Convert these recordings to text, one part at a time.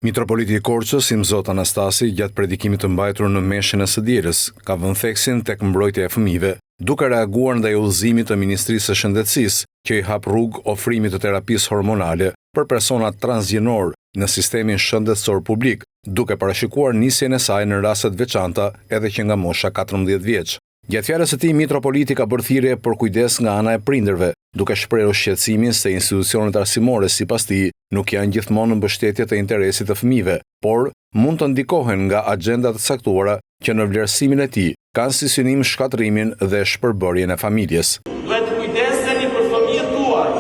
Mitropoliti i Korçës, Imzot Anastasi, gjatë predikimit të mbajtur në Meshën e së Dielës, ka vënë theksin tek mbrojtja e fëmijëve, duke reaguar ndaj udhëzimit të Ministrisë së Shëndetësisë, që i hap rrugë ofrimit të terapisë hormonale për personat transgjinor në sistemin shëndetësor publik, duke parashikuar nisjen e saj në raste të veçanta edhe që nga mosha 14 vjeç. Gjatë fjalës së tij, mitropoliti ka bërë thirrje për kujdes nga ana e prindërve, duke shprehur shqetësimin se institucionet arsimore sipas tij nuk janë gjithmonë në mbështetje të interesit të fëmijëve, por mund të ndikohen nga agjendat të caktuara që në vlerësimin e tij kanë si synim shkatrimin dhe shpërbërjen e familjes. Duhet të kujdeseni për fëmijët tuaj.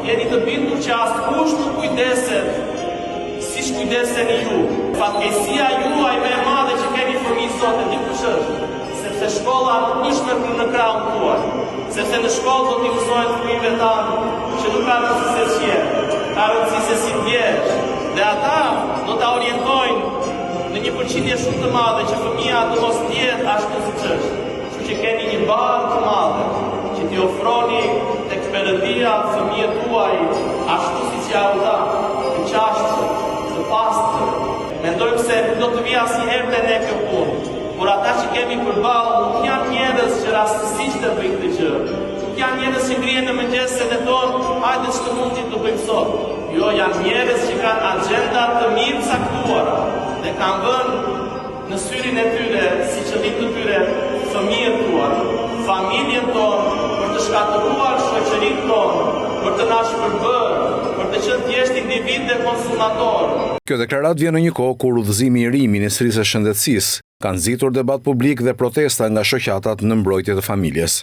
Jeni të bindur që askush nuk kujdeset siç kujdeseni ju. Fatkeqësia juaj më e madhe që keni fëmijë sot e dikush është. Sepse shkolla nuk është në krahun tuaj, sepse në shkollë do t'i mësojnë fëmijëve tanë që nuk ka rëndësi se s'jenë, ka rëndësi se si t'vjesh, dhe ata do t'a orientojnë në një përqindje shumë të madhe që fëmija të mos t'jetë ashtu siç është. Kështu që keni një barë të madhe që t'i ofroni tek Perëndia fëmijët tuaj ashtu siç ja u dha, të qashtë, të pastër. Mendojmë se nuk do të vijë asnjëherë te ne kjo punë. Por ata që kemi përballë nuk janë njerëz që rastësisht të bëjnë këtë gjë. Nuk janë njerëz që ngrihen në mëngjes dhe thonë, hajde ç'të mundi të bëjmë sot. Jo, janë njerëz që kanë agjenda të mirë caktuara dhe kanë vënë në syrin e tyre si qëllim të tyre fëmijët tuaj, familjen tonë, për të shkatëruar shoqërinë tonë, për të na shpërbërë, për të qenë thjesht individ dhe konsumator. Kjo deklaratë vjen në një kohë kur udhëzimi i ri i Ministrisë së Shëndetësisë ka nxitur debat publik dhe protesta nga shoqatat në mbrojtje të familjes.